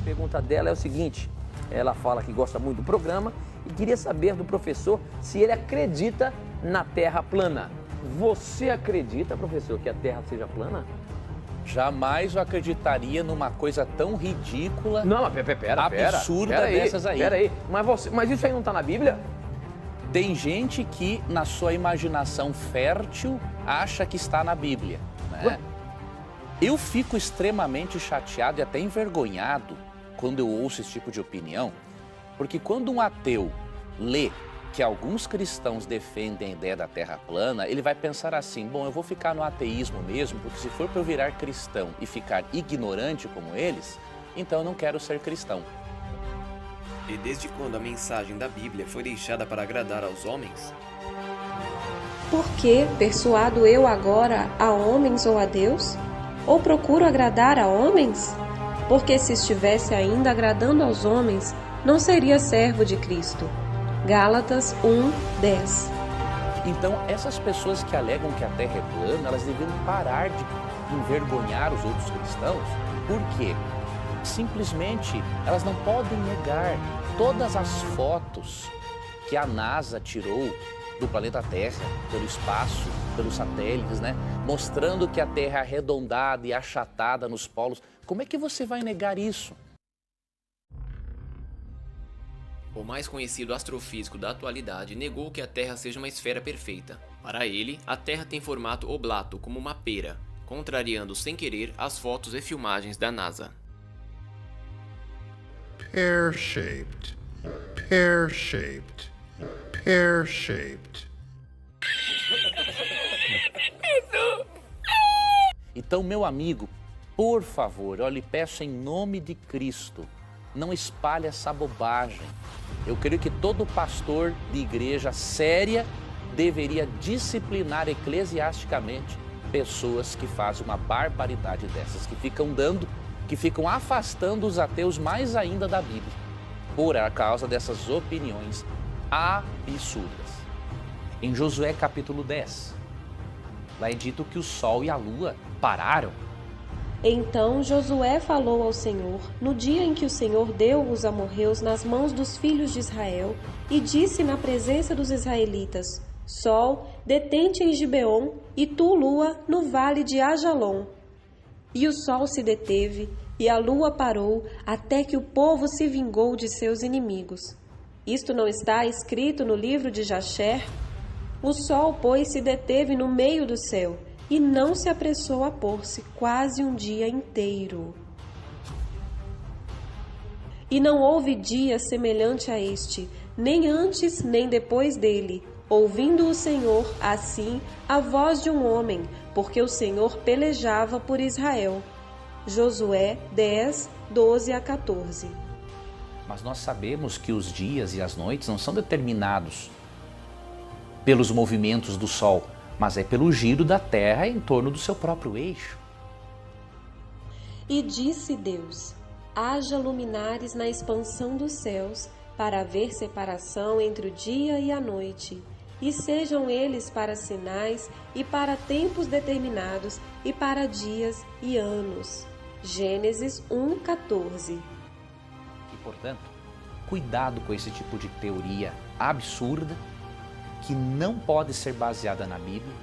pergunta dela é o seguinte, ela fala que gosta muito do programa e queria saber do professor se ele acredita na Terra plana. Você acredita, professor, que a Terra seja plana? Jamais eu acreditaria numa coisa tão ridícula, absurda dessas aí. Peraí, mas isso aí não está na Bíblia? Tem gente que, na sua imaginação fértil, acha que está na Bíblia, né? Eu fico extremamente chateado e até envergonhado quando eu ouço esse tipo de opinião, porque quando um ateu lê que alguns cristãos defendem a ideia da Terra plana, ele vai pensar assim, bom, eu vou ficar no ateísmo mesmo, porque se for para eu virar cristão e ficar ignorante como eles, então eu não quero ser cristão. E desde quando a mensagem da Bíblia foi deixada para agradar aos homens? Por que persuado eu agora a homens ou a Deus? Ou procuro agradar a homens? Porque se estivesse ainda agradando aos homens, não seria servo de Cristo. Gálatas 1:10. Então, essas pessoas que alegam que a Terra é plana, elas deveriam parar de envergonhar os outros cristãos. Por quê? Simplesmente, elas não podem negar todas as fotos que a NASA tirou do planeta Terra, pelo espaço, pelos satélites, né? Mostrando que a Terra é arredondada e achatada nos polos. Como é que você vai negar isso? O mais conhecido astrofísico da atualidade negou que a Terra seja uma esfera perfeita. Para ele, a Terra tem formato oblato, como uma pera, contrariando sem querer as fotos e filmagens da NASA. Pear-shaped, pear-shaped, pear-shaped. Então, meu amigo, por favor, eu lhe peço em nome de Cristo, não espalhe essa bobagem. Eu creio que todo pastor de igreja séria deveria disciplinar eclesiasticamente pessoas que fazem uma barbaridade dessas, que ficam afastando os ateus mais ainda da Bíblia, por causa dessas opiniões absurdas. Em Josué capítulo 10, lá é dito que o sol e a lua pararam. Então Josué falou ao Senhor, no dia em que o Senhor deu os amorreus nas mãos dos filhos de Israel, e disse na presença dos israelitas, Sol, detente em Gibeon, e tu, lua, no vale de Ajalon. E o sol se deteve, e a lua parou, até que o povo se vingou de seus inimigos. Isto não está escrito no livro de Jasher? O sol, pois, se deteve no meio do céu, e não se apressou a pôr-se quase um dia inteiro. E não houve dia semelhante a este, nem antes nem depois dele, ouvindo o Senhor, assim, a voz de um homem, porque o Senhor pelejava por Israel. Josué 10, 12 a 14. Mas nós sabemos que os dias e as noites não são determinados pelos movimentos do sol, mas é pelo giro da terra em torno do seu próprio eixo. E disse Deus, haja luminares na expansão dos céus, para haver separação entre o dia e a noite, e sejam eles para sinais e para tempos determinados e para dias e anos. Gênesis 1:14. E, portanto, cuidado com esse tipo de teoria absurda, que não pode ser baseada na Bíblia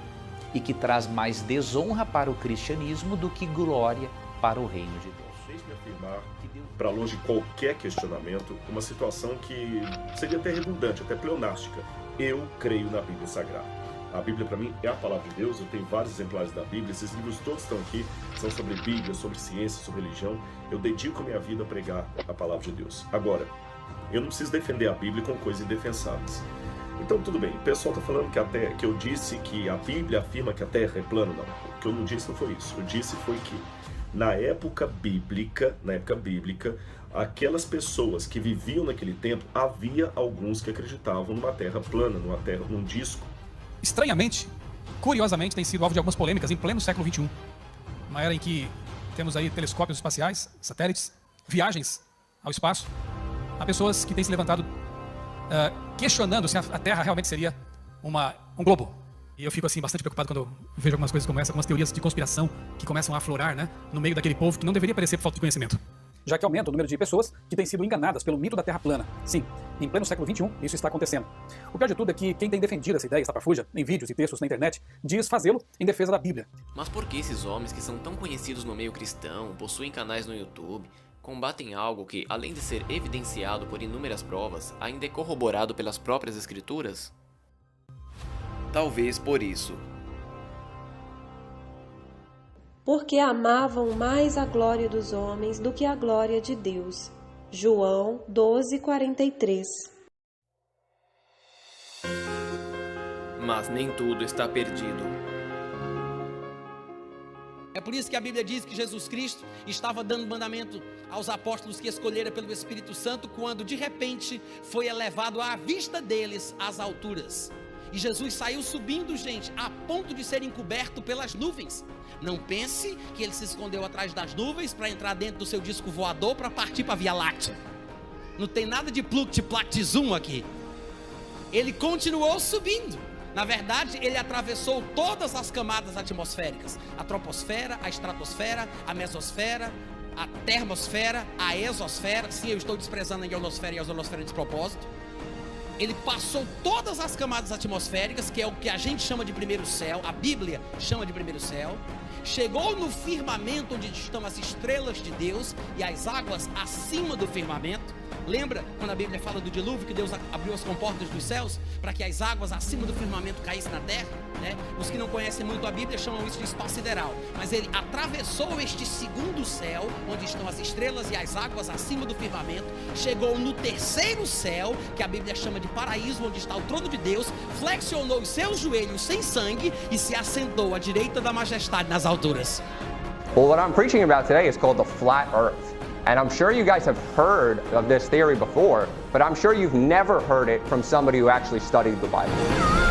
e que traz mais desonra para o cristianismo do que glória para o reino de Deus. Deixe-me afirmar, para longe de qualquer questionamento, uma situação que seria até redundante, até pleonástica. Eu creio na Bíblia Sagrada. A Bíblia, para mim, é a palavra de Deus. Eu tenho vários exemplares da Bíblia. Esses livros todos estão aqui, são sobre Bíblia, sobre ciência, sobre religião. Eu dedico a minha vida a pregar a palavra de Deus. Agora, eu não preciso defender a Bíblia com coisas indefensáveis. Então, tudo bem, o pessoal está falando que eu disse que a Bíblia afirma que a Terra é plana. Não, o que eu não disse não foi isso. Eu disse foi que, na época bíblica, aquelas pessoas que viviam naquele tempo, havia alguns que acreditavam numa Terra plana, num disco. Estranhamente, curiosamente, tem sido alvo de algumas polêmicas em pleno século XXI. Uma era em que temos aí telescópios espaciais, satélites, viagens ao espaço. Há pessoas que têm se levantado questionando se a Terra realmente seria um globo. E eu fico assim bastante preocupado quando eu vejo algumas coisas como essa, algumas teorias de conspiração que começam a aflorar, né, no meio daquele povo que não deveria aparecer por falta de conhecimento. já que aumenta o número de pessoas que têm sido enganadas pelo mito da Terra plana. Sim, em pleno século XXI, isso está acontecendo. O pior de tudo é que quem tem defendido essa ideia estapafúrdia, em vídeos e textos na internet, diz fazê-lo em defesa da Bíblia. Mas por que esses homens que são tão conhecidos no meio cristão, possuem canais no YouTube, combatem algo que, além de ser evidenciado por inúmeras provas, ainda é corroborado pelas próprias escrituras? Talvez por isso. Porque amavam mais a glória dos homens do que a glória de Deus. João 12:43. Mas nem tudo está perdido. É por isso que a Bíblia diz que Jesus Cristo estava dando mandamento aos apóstolos que escolheram pelo Espírito Santo, quando de repente foi elevado à vista deles às alturas. E Jesus saiu subindo, gente, a ponto de ser encoberto pelas nuvens. Não pense que ele se escondeu atrás das nuvens para entrar dentro do seu disco voador para partir para a Via Láctea. Não tem nada de pluct-plact-zoom aqui. Ele continuou subindo. Na verdade, ele atravessou todas as camadas atmosféricas. A troposfera, a estratosfera, a mesosfera, a termosfera, a exosfera. Sim, eu estou desprezando a ionosfera e a ozonosfera de propósito. Ele passou todas as camadas atmosféricas, que é o que a gente chama de primeiro céu, a Bíblia chama de primeiro céu. Chegou no firmamento onde estão as estrelas de Deus e as águas acima do firmamento. Lembra quando a Bíblia fala do dilúvio, que Deus abriu as comportas dos céus para que as águas acima do firmamento caíssem na terra, né? Os que não conhecem muito a Bíblia chamam isso de espaço sideral. Mas ele atravessou este segundo céu, onde estão as estrelas e as águas acima do firmamento. Chegou no terceiro céu, que a Bíblia chama de paraíso, onde está o trono de Deus. Flexionou os seus joelhos sem sangue e se assentou à direita da majestade nas alturas. Well, what I'm preaching about today is called the flat earth. And I'm sure you guys have heard of this theory before, but I'm sure you've never heard it from somebody who actually studied the Bible.